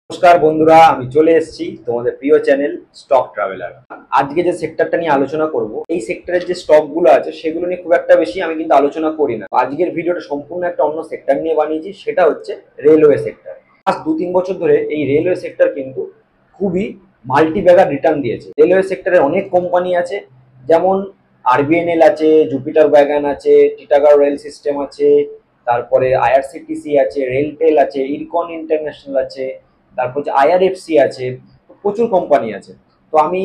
নমস্কার বন্ধুরা, আমি চলে এসেছি তোমাদের প্রিয় চ্যানেল স্টক ট্রাভেলার। আজকে যে সেক্টরটা নিয়ে আলোচনা করব, এই সেক্টরের যে স্টক গুলো আছে সেগুলো নিয়ে খুব একটা বেশি আমি কিন্তু আলোচনা করি না। আজকের ভিডিওটা সম্পূর্ণ একটা অন্য সেক্টর নিয়ে বানিয়েছি, সেটা হচ্ছে রেলওয়ে সেক্টর। লাস্ট 2-3 বছর ধরে এই রেলওয়ে সেক্টর কিন্তু খুবই মাল্টি ব্যাগার রিটার্ন দিয়েছে। রেলওয়ে সেক্টরে অনেক কোম্পানি আছে, যেমন আরবিএনএল আছে, জুপিটার ওয়াগন আছে, টিটাগড় রেল সিস্টেম আছে, তারপরে আইআরসিটিসি আছে, রেলটেল আছে, ইরকন ইন্টারন্যাশনাল আছে, তারপর যে আইআরএফসি আছে, প্রচুর কোম্পানি আছে। তো আমি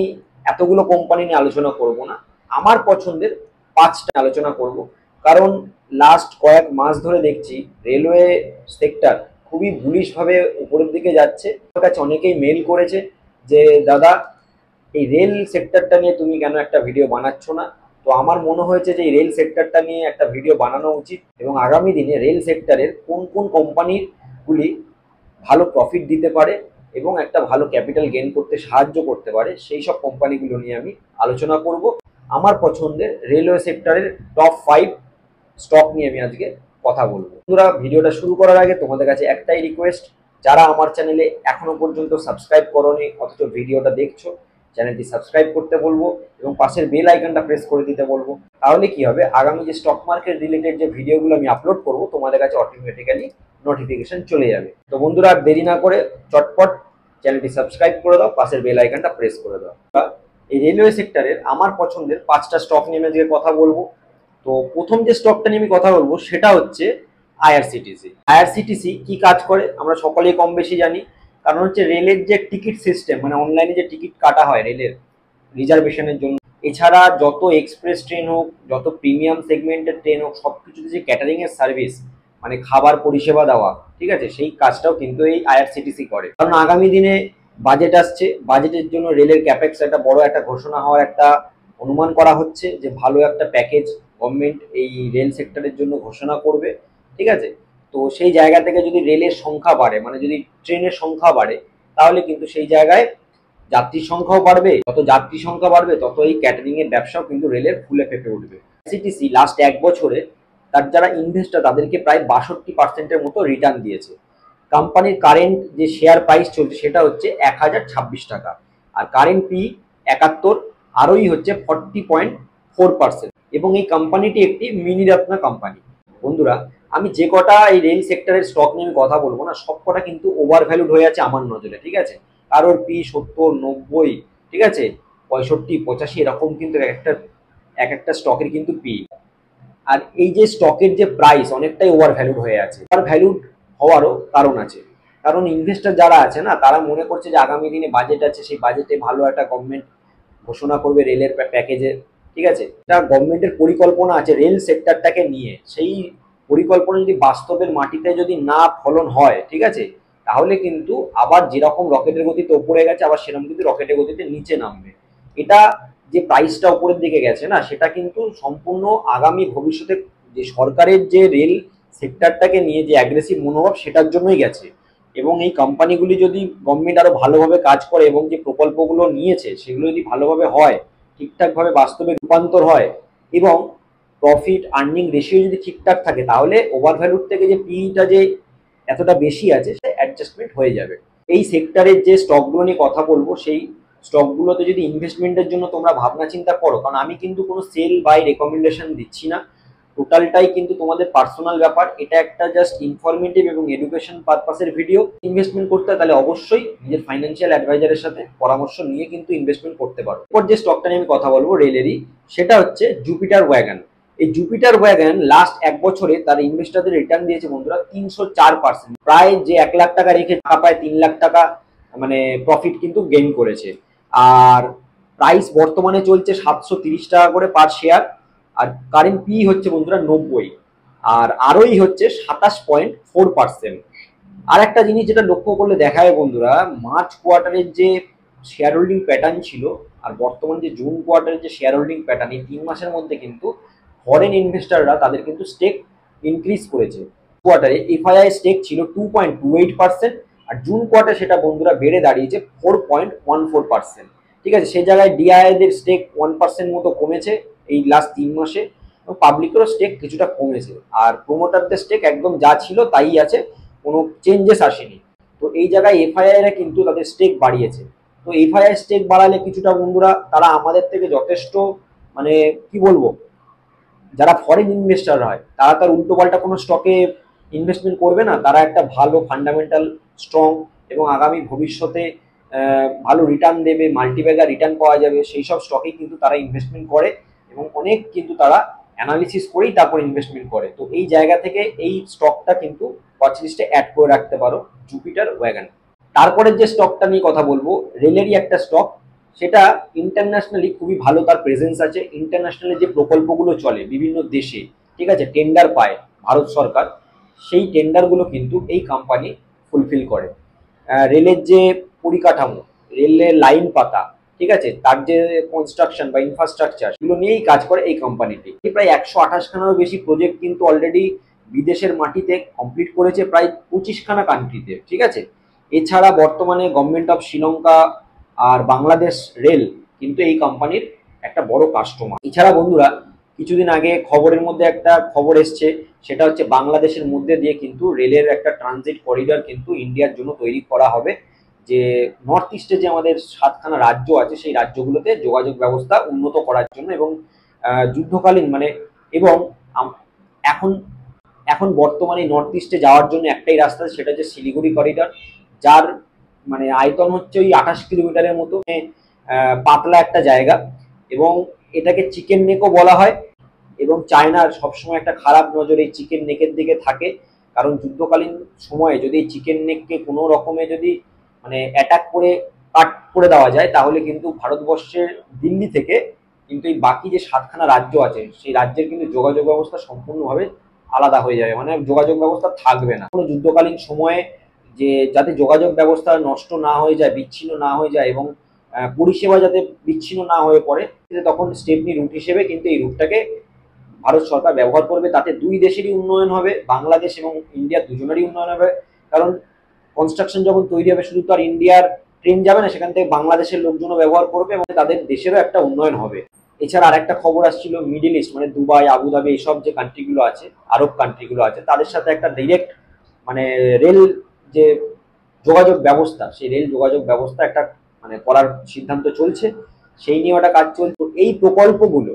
এতগুলো কোম্পানি নিয়ে আলোচনা করব না, আমার পছন্দের 5টা আলোচনা করব। কারণ লাস্ট কয়েক মাস ধরে দেখছি রেলওয়ে সেক্টর খুবই বুলিশ ভাবে উপরের দিকে যাচ্ছে। আমার কাছে অনেকেই মেল করেছে যে দাদা, এই রেল সেক্টরটা নিয়ে তুমি কেন একটা ভিডিও বানাচ্ছ না। তো আমার মনে হয়েছে যে এই রেল সেক্টরটা নিয়ে একটা ভিডিও বানানো উচিত, এবং আগামী দিনে রেল সেক্টরের কোন কোন কোম্পানিগুলি ভালো প্রফিট দিতে পারে এবং একটা ভালো ক্যাপিটাল গেইন করতে সাহায্য করতে পারে, সেই সব কোম্পানিগুলো নিয়ে আমি আলোচনা করব। আমার পছন্দের রেলওয়ে সেক্টরের টপ 5 স্টক নিয়ে আমি আজকে কথা বলবো। বন্ধুরা, ভিডিওটা শুরু করার আগে তোমাদের কাছে একটাই রিকোয়েস্ট, যারা আমার চ্যানেলে এখনো পর্যন্ত সাবস্ক্রাইব করোনি অথচ ভিডিওটা দেখছো, চ্যানেলটি সাবস্ক্রাইব করতে বলবো এবং পাশের বেল আইকনটা প্রেস করে দিতে বলবো। তাহলে কি হবে, আগামী যে স্টক মার্কেট রিলেটেড যে ভিডিওগুলো আমি আপলোড করবো তোমাদের কাছে অটোমেটিক্যালি নোটিফিকেশন চলে যাবে। তো বন্ধুরা, আর দেরি না করে চটপট চ্যানেলটি সাবস্ক্রাইব করে দাও, পাশের বেল আইকনটা প্রেস করে দাও। এই রেলওয়ে সেক্টরের আমার পছন্দের 5টা স্টক নিয়ে আজকে কথা বলবো। তো প্রথম যে স্টকটা নিয়ে আমি কথা বলবো সেটা হচ্ছে আইআরসিটিসি। আইআরসিটিসি কি কাজ করে আমরা সকলেই কম বেশি জানি। কারণ হচ্ছে রেলের যে টিকিট সিস্টেম, মানে অনলাইনে যে টিকিট কাটা হয় রেলের রিজার্ভেশনের জন্য, এছাড়া যত এক্সপ্রেস ট্রেন হোক, যত প্রিমিয়াম সেগমেন্টের ট্রেন হোক, সবকিছুতে যে ক্যাটারিং এর সার্ভিস, মানে খাবার পরিষেবা দেওয়া, ঠিক আছে, সেই কাজটাও কিন্তু এই আইআরসিটিসি করে। কারণ আগামী দিনে বাজেট আসছে, বাজেটের জন্য রেলের ক্যাপেক্স একটা বড় একটা ঘোষণা হওয়ার একটা অনুমান করা হচ্ছে যে ভালো একটা প্যাকেজ গভর্নমেন্ট এই রেল সেক্টরের জন্য ঘোষণা করবে, ঠিক আছে। তো সেই জায়গা থেকে যদি রেলের সংখ্যা বাড়ে, মানে যদি ট্রেনের সংখ্যা বাড়ে, তাহলে কিন্তু সেই জায়গায় যাত্রীর সংখ্যাও বাড়বে। যত যাত্রী সংখ্যা বাড়বে তত এই ক্যাটারিং এর ব্যবসাও কিন্তু রেলের ফুলে ফেপে উঠবে। সিটিসি লাস্ট 1 বছরে তার যারা ইনভেস্টার তাদেরকে প্রায় 62% মতো রিটার্ন দিয়েছে। কোম্পানির কারেন্ট যে শেয়ার প্রাইস চলছে সেটা হচ্ছে 1026 টাকা, আর কারেন্ট পি 71, আরই হচ্ছে 40.4%। এবং এই কোম্পানিটি একটি মিনি রত্ন কোম্পানি। বন্ধুরা, আমি যে কটা এই রেল সেক্টরের স্টক নিয়ে আমি কথা বলবো না, সব কটা কিন্তু ওভার ভ্যালুড হয়ে আছে আমার নজরে, ঠিক আছে। কারোর পি 70, 90, ঠিক আছে, 65, 85 এরকম কিন্তু এক একটা স্টকের কিন্তু পি। আর এই যে স্টকের যে প্রাইস অনেকটাই ওভার ভ্যালুড হয়ে আছে। ওভার ভ্যালুড হওয়ারও কারণ আছে, কারণ ইনভেস্টর যারা আছে না, তারা মনে করছে যে আগামী দিনে বাজেট আছে, সেই বাজেটে ভালো একটা গভর্নমেন্ট ঘোষণা করবে রেলের প্যাকেজে, ঠিক আছে। এটা গভর্নমেন্টের পরিকল্পনা আছে রেল সেক্টরটাকে নিয়ে। সেই পরিকল্পনা যদি বাস্তবের মাটিতে যদি না ফলন হয়, ঠিক আছে, তাহলে কিন্তু আবার যেরকম রকেটের গতিতে উপরে গেছে, আবার সেরকম কিন্তু রকেটের গতিতে নিচে নামবে। এটা যে প্রাইসটা উপরের দিকে গেছে না, সেটা কিন্তু সম্পূর্ণ আগামী ভবিষ্যতে যে সরকারের যে রেল সেক্টরটাকে নিয়ে যে অ্যাগ্রেসিভ মনোভাব, সেটার জন্যই গেছে। এবং এই কোম্পানিগুলি যদি গভর্নমেন্ট আরো ভালোভাবে কাজ করে এবং যে প্রকল্পগুলো নিয়েছে সেগুলো যদি ভালোভাবে হয়, ঠিকঠাকভাবে বাস্তবে রূপান্তর হয়, এবং প্রফিট আর্নিং রেশিও যদি ঠিকঠাক থাকে, তাহলে ওভার ভ্যালুর থেকে যে পিটা যে এতটা বেশি আছে সে অ্যাডজাস্টমেন্ট হয়ে যাবে। এই সেক্টরের যে স্টকগুলো নিয়ে কথা বলবো, সেই স্টকগুলোতে যদি ইনভেস্টমেন্টের জন্য তোমরা ভাবনা চিন্তা করো, কারণ আমি কিন্তু কোনো সেল বাই রেকমেন্ডেশন দিচ্ছি না, টোটালটাই কিন্তু তোমাদের পার্সোনাল ব্যাপার। এটা একটা জাস্ট ইনফরমেটিভ এবং এডুকেশন পারপাসের ভিডিও। ইনভেস্টমেন্ট করতে হয় তাহলে অবশ্যই নিজের ফাইন্যান্সিয়াল অ্যাডভাইজারের সাথে পরামর্শ নিয়ে কিন্তু ইনভেস্টমেন্ট করতে পারো। এরপর যে স্টকটা নিয়ে আমি কথা বলবো রেলেরই, সেটা হচ্ছে জুপিটার ওয়াগন। এই জুপিটার ওয়াগন লাস্ট 1 বছরে তার ইনভেস্টারদের রিটার্ন দিয়েছে বন্ধুরা 304%। প্রায় যে 1 লাখ টাকা রেখে টাকা পায় 3 লাখ টাকা মানে প্রফিট কিন্তু গেইন করেছে। আর প্রাইস বর্তমানে চলছে 730 টাকা করে পার শেয়ার। আর কারেন্ট পি হচ্ছে বন্ধুরা 90, আর আরই হচ্ছে 27.4%। আর একটা জিনিস যেটা লক্ষ্য করলে দেখা যায় বন্ধুরা, মার্চ কোয়ার্টারের যে শেয়ার হোল্ডিং প্যাটার্ন ছিল আর বর্তমান যে জুন কোয়ার্টারের যে শেয়ার হোল্ডিং প্যাটার্ন, এই 3 মাসের মধ্যে কিন্তু ফরেন ইনভেস্টাররা তাদের কিন্তু স্টেক ইনক্রিজ করেছে। কোয়ার্টারে এফআইআই স্টেক ছিল 2.28%, আর জুন কোয়ার্টারে সেটা বন্ধুরা বেড়ে দাঁড়িয়েছে 4.14%, ঠিক আছে। সেই জায়গায় ডিআইদের স্টেক 1% মতো কমেছে এই লাস্ট 3 মাসে, এবং পাবলিকেরও স্টেক কিছুটা কমেছে। আর প্রোমোটারদের স্টেক একদম যা ছিল তাই আছে, কোনো চেঞ্জেস আসেনি। তো এই জায়গায় এফআইআই কিন্তু তাদের স্টেক বাড়িয়েছে। তো এফআইআই স্টেক বাড়ালে কিছুটা বন্ধুরা তারা আমাদের থেকে যথেষ্ট মানে কি বলবো, যারা ফরেন ইনভেস্টার হয় তারা তার উল্টোপাল্টা কোনো স্টকে ইনভেস্টমেন্ট করবে না, তারা একটা ভালো ফান্ডামেন্টাল স্ট্রং এবং আগামী ভবিষ্যতে ভালো রিটার্ন দেবে, মাল্টিব্যাগার রিটার্ন পাওয়া যাবে সেই সব স্টকে কিন্তু তারা ইনভেস্টমেন্ট করে এবং অনেক কিন্তু তারা অ্যানালিসিস করেই তারপর ইনভেস্টমেন্ট করে। তো এই জায়গা থেকে এই স্টকটা কিন্তু ওয়াচ লিস্টে অ্যাড করে রাখতে পারো, জুপিটার ওয়াগন। তারপরের যে স্টকটা নিয়ে কথা বলবো, রেলেরই একটা স্টক, সেটা ইন্টারন্যাশনালি খুবই ভালো তার প্রেজেন্স আছে। ইন্টারন্যাশনালি যে প্রকল্পগুলো চলে বিভিন্ন দেশে, ঠিক আছে, টেন্ডার পায় ভারত সরকার, সেই টেন্ডারগুলো কিন্তু এই কোম্পানি ফুলফিল করে। রেলের যে পরিকাঠামো, রেলের লাইন পাতা, ঠিক আছে, তার যে কনস্ট্রাকশন বা ইনফ্রাস্ট্রাকচার, সেগুলো নিয়েই কাজ করে এই কোম্পানিটি। প্রায় 128খানারও বেশি প্রজেক্ট কিন্তু অলরেডি বিদেশের মাটিতে কমপ্লিট করেছে, প্রায় 25খানা কান্ট্রিতে, ঠিক আছে। এছাড়া বর্তমানে গভর্নমেন্ট অফ শ্রীলঙ্কা আর বাংলাদেশ রেল কিন্তু এই কোম্পানির একটা বড় কাস্টমার। এছাড়া বন্ধুরা কিছুদিন আগে খবরের মধ্যে একটা খবর এসছে, সেটা হচ্ছে বাংলাদেশের মধ্যে দিয়ে কিন্তু রেলের একটা ট্রানজিট করিডর কিন্তু ইন্ডিয়ার জন্য তৈরি করা হবে, যে নর্থ ইস্টে যে আমাদের 7খানা রাজ্য আছে সেই রাজ্যগুলোতে যোগাযোগ ব্যবস্থা উন্নত করার জন্য এবং যুদ্ধকালীন মানে এবং এখন এখন বর্তমানে নর্থ ইস্টে যাওয়ার জন্য একটাই রাস্তা, সেটা হচ্ছে শিলিগুড়ি করিডর, যার মানে আয়তন হচ্ছে ওই 28 কিলোমিটারের মতো, পাতলা একটা জায়গা, এবং এটাকে চিকেন নেকও বলা হয়। এবং চায়নার সবসময় একটা খারাপ নজর এই চিকেন নেকের দিকে থাকে, কারণ যুদ্ধকালীন সময়ে যদি এই চিকেন নেককে কোনো রকমে যদি মানে অ্যাটাক করে কাট করে দেওয়া যায়, তাহলে কিন্তু ভারতবর্ষের দিল্লি থেকে কিন্তু এই বাকি যে 7খানা রাজ্য আছে সেই রাজ্যের কিন্তু যোগাযোগ ব্যবস্থা সম্পূর্ণভাবে আলাদা হয়ে যাবে, মানে যোগাযোগ ব্যবস্থা থাকবে না কোনো যুদ্ধকালীন সময়ে, যে যাতে যোগাযোগ ব্যবস্থা নষ্ট না হয়ে যায়, বিচ্ছিন্ন না হয়ে যায় এবং পরিষেবা যাতে বিচ্ছিন্ন না হয়ে পড়ে, তখন স্টেপনি রুট হিসেবে কিন্তু এই রুটটাকে ভারত সরকার ব্যবহার করবে। তাতে দুই দেশেরই উন্নয়ন হবে, বাংলাদেশ এবং ইন্ডিয়া দুজনেরই উন্নয়ন হবে, কারণ কনস্ট্রাকশন যখন তৈরি হবে শুধু তো আর ইন্ডিয়ার ট্রেন যাবে না, সেখান থেকে বাংলাদেশের লোকজনও ব্যবহার করবে এবং তাদের দেশেরও একটা উন্নয়ন হবে। এছাড়া আরেকটা খবর আসছিল, মিডিল ইস্ট মানে দুবাই, আবুধাবি, এইসব যে কান্ট্রিগুলো আছে, আরব কান্ট্রিগুলো আছে, তাদের সাথে একটা ডিরেক্ট মানে রেল যে যোগাযোগ ব্যবস্থা, সেই রেল যোগাযোগ ব্যবস্থা একটা মানে করার সিদ্ধান্ত চলছে, সেই নিয়ে একটা কাজ চলছে। এই প্রকল্পগুলো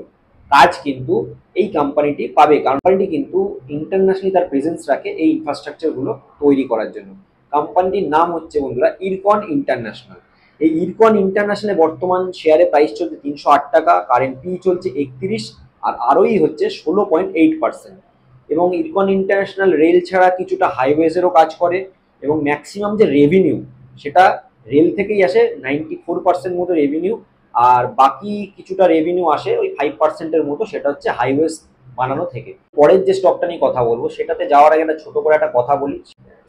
কাজ কিন্তু এই কোম্পানিটি পাবে, কোম্পানিটি কিন্তু ইন্টারন্যাশনালি তার প্রেজেন্স রাখে এই ইনফ্রাস্ট্রাকচারগুলো তৈরি করার জন্য। কোম্পানিটির নাম হচ্ছে বন্ধুরা ইরকন ইন্টারন্যাশনাল। এই ইরকন ইন্টারন্যাশনালে বর্তমান শেয়ারে প্রাইস চলছে 308 টাকা, কারেন্ট পি চলছে 31, আর আরওই হচ্ছে 16.8%। এবং ইরকন ইন্টারন্যাশনাল রেল ছাড়া কিছুটা হাইওয়েজেরও কাজ করে এবং ম্যাক্সিমাম যে রেভিনিউ সেটা রেল থেকেই আসে, 94% মতো রেভিনিউ, আর বাকি কিছুটা রেভিনিউ আসে ওই 5%-এর মতো, সেটা হচ্ছে হাইওয়েজ বানানো থেকে। পরের যে স্টকটা নিয়ে কথা বলবো সেটাতে যাওয়ার আগে একটা ছোট করে একটা কথা বলি,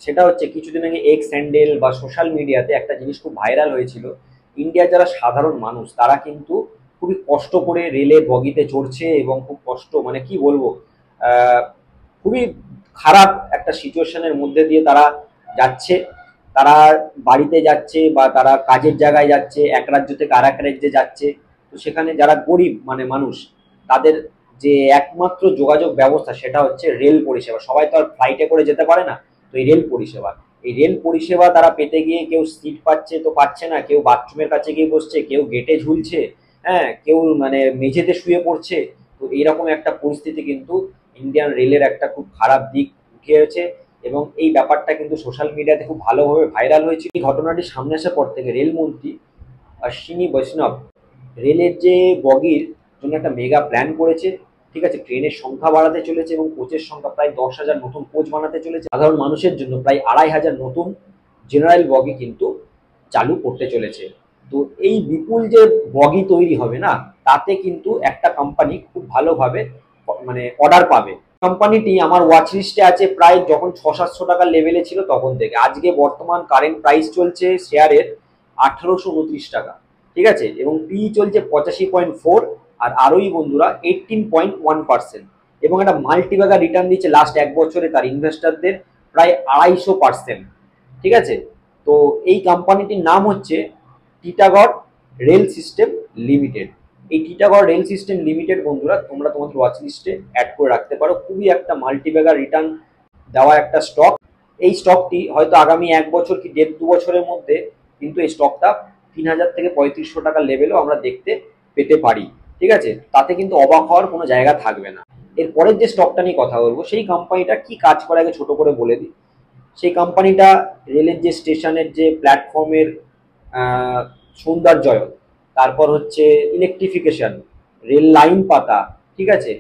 সেটা হচ্ছে কিছুদিন আগে এক্স হ্যান্ডেল বা সোশ্যাল মিডিয়াতে একটা জিনিস খুব ভাইরাল হয়েছিল। ইন্ডিয়ার যারা সাধারণ মানুষ তারা কিন্তু খুবই কষ্ট করে রেলে বগিতে চড়ছে এবং খুব কষ্ট মানে কি বলবো, খুবই খারাপ একটা সিচুয়েশনের মধ্যে দিয়ে তারা যাচ্ছে। তারা বাড়িতে যাচ্ছে বা তারা কাজের জায়গায় যাচ্ছে, এক রাজ্য থেকে আর এক রাজ্যে যাচ্ছে। তো সেখানে যারা গরিব মানে মানুষ, তাদের যে একমাত্র যোগাযোগ ব্যবস্থা সেটা হচ্ছে রেল পরিষেবা। সবাই তো আর ফ্লাইটে করে যেতে পারে না, তো এই রেল পরিষেবা, এই রেল পরিষেবা তারা পেতে গিয়ে কেউ সিট পাচ্ছে তো পাচ্ছে না, কেউ বাথরুমের কাছে গিয়ে বসছে, কেউ গেটে ঝুলছে, হ্যাঁ, কেউ মানে মেঝেতে শুয়ে পড়ছে। তো এইরকম একটা পরিস্থিতি কিন্তু ইন্ডিয়ান রেলের একটা খুব খারাপ দিক উঠেছে এবং এই ব্যাপারটা কিন্তু সোশ্যাল মিডিয়াতে খুব ভালোভাবে ভাইরাল হয়েছে। এই ঘটনাটি সামনে আসার পর থেকে রেলমন্ত্রী অশ্বিনী বৈষ্ণব রেলের যে বগির জন্য একটা মেগা প্ল্যান করেছে, ঠিক আছে, ট্রেনের সংখ্যা বাড়াতে চলেছে এবং কোচের সংখ্যা প্রায় 10,000 নতুন কোচ বানাতে চলেছে। সাধারণ মানুষের জন্য প্রায় 2,500 নতুন জেনারেল বগি কিন্তু চালু করতে চলেছে। তো এই বিপুল যে বগি তৈরি হবে না, তাতে কিন্তু একটা কোম্পানি খুব ভালোভাবে মানে অর্ডার পাবে। কোম্পানিটি আমার ওয়াচ লিস্টে আছে প্রায় যখন 600-700 টাকার লেভেলে ছিল তখন থেকে। আজকে বর্তমান কারেন্ট প্রাইস চলছে শেয়ারের 1829 টাকা, ঠিক আছে, এবং পি চলছে 85.4, আর আরোই বন্ধুরা 18.1%, এবং একটা মাল্টিব্যাগার রিটার্ন দিচ্ছে লাস্ট 1 বছরে তার ইনভেস্টারদের প্রায় 250%, ঠিক আছে। তো এই কোম্পানিটির নাম হচ্ছে টিটাগড় রেল সিস্টেম লিমিটেড। এই টিটাগড় রেল সিস্টেম লিমিটেড বন্ধুরা তোমরা তোমাদের ওয়াচ লিস্টে অ্যাড করে রাখতে পারো, খুবই একটা মাল্টিব্যাগার রিটার্ন দেওয়া একটা স্টক। এই স্টকটি হয়তো আগামী 1 বছর কি 1.5-2 বছরের মধ্যে কিন্তু এই স্টকটা 3000 থেকে 3500 টাকার লেভেলও আমরা দেখতে পেতে পারি। ঠিক আছে, তাতে কিন্তু অবাক হওয়ার কোনো জায়গা থাকবে না। এরপরের যে স্টকটা নিয়ে কথা বলবো সেই কোম্পানিটা কি কাজ করে আগে ছোট করে বলে দিই। সেই কোম্পানিটা রেলের যে স্টেশনের যে প্ল্যাটফর্মের সৌন্দর্যায়ন, তারপর হচ্ছে ইলেকট্রিফিকেশন, রেল লাইন পাতা, ঠিক আছে,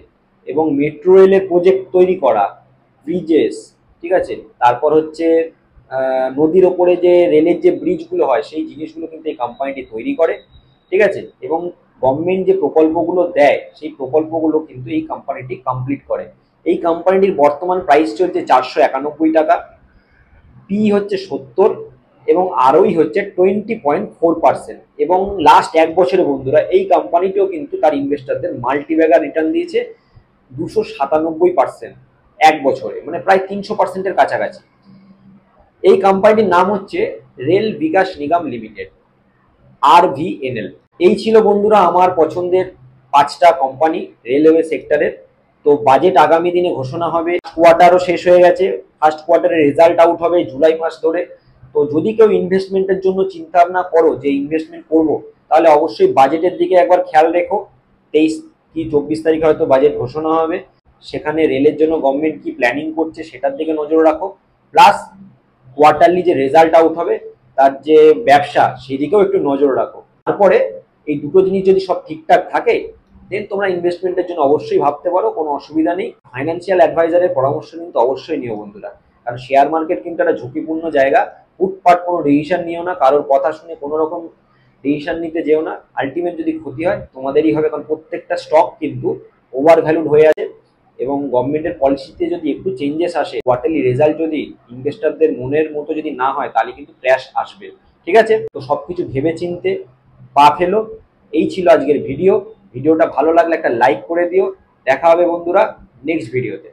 এবং মেট্রো রেলের প্রজেক্ট তৈরি করা, ব্রিজেস, ঠিক আছে, তারপর হচ্ছে নদীর ওপরে যে রেলের যে ব্রিজগুলো হয় সেই জিনিসগুলো কিন্তু এই কোম্পানিটি তৈরি করে। ঠিক আছে, এবং গভর্নমেন্ট যে প্রকল্পগুলো দেয় সেই প্রকল্পগুলো কিন্তু এই কোম্পানিটি কমপ্লিট করে। এই কোম্পানিটির বর্তমান প্রাইস চলছে 491 টাকা, পি হচ্ছে 70, এবং আরওই হচ্ছে 20.4%। এবং লাস্ট 1 বছরে বন্ধুরা এই কোম্পানিটিও কিন্তু তার ইনভেস্টারদের মাল্টিব্যাগার রিটার্ন দিয়েছে 297%। 1 বছরে মানে প্রায় 300%-এর কাছাকাছি। এই কোম্পানিটির নাম হচ্ছে rail Vikas Nigam limited, RVNL। এই ছিল বন্ধুরা আমার পছন্দের 5টা কোম্পানি রেলওয়ে সেক্টরের। তো বাজেট আগামী দিনে ঘোষণা হবে, কোয়ার্টারও শেষ হয়ে গেছে, ফার্স্ট কোয়ার্টারের রেজাল্ট আউট হবে জুলাই মাস ধরে। তো যদি কেউ ইনভেস্টমেন্টের জন্য চিন্তা ভাবনা করো যে ইনভেস্টমেন্ট করবো, তাহলে অবশ্যই বাজেটের দিকে একবার খেয়াল রেখো। 23 কি 24 তারিখে হয়তো বাজেট ঘোষণা হবে, সেখানে রেলের জন্য গভর্নমেন্ট কি প্ল্যানিং করছে সেটার দিকে নজর রাখো। প্লাস কোয়ার্টারলি যে রেজাল্ট আউট হবে তার যে ব্যবসা সেদিকেও একটু নজর রাখো। তারপরে এই দুটো জিনিস যদি সব ঠিকঠাক থাকে দেন তোমরা ইনভেস্টমেন্টের জন্য অবশ্যই ভাবতে পারো, কোনো অসুবিধা নেই। ফাইন্যান্সিয়াল অ্যাডভাইজারের পরামর্শ কিন্তু অবশ্যই নিও বন্ধুরা, কারণ শেয়ার মার্কেট কিন্তু একটা ঝুঁকিপূর্ণ জায়গা। হুটপাট কোনো ডিসিশন নিও না, কারোর কথা শুনে কোনো রকম ডিসিশন নিতে যেও না, আলটিমেট যদি ক্ষতি হয় তোমাদেরই হবে, কারণ প্রত্যেকটা স্টক কিন্তু ওভার ভ্যালুড হয়ে আছে। এবং গভর্নমেন্টের পলিসিতে যদি একটু চেঞ্জেস আসে, কোয়ার্টারলি রেজাল্ট যদি ইনভেস্টরদের মনের মতো যদি না হয়, তাহলে কিন্তু ক্র্যাশ আসবে। ঠিক আছে, তো সবকিছু ভেবে চিনতে পা ফেলো। এই ছিল আজকের ভিডিওটা ভালো লাগলে একটা লাইক করে দিও। দেখা হবে বন্ধুরা নেক্সট ভিডিওতে।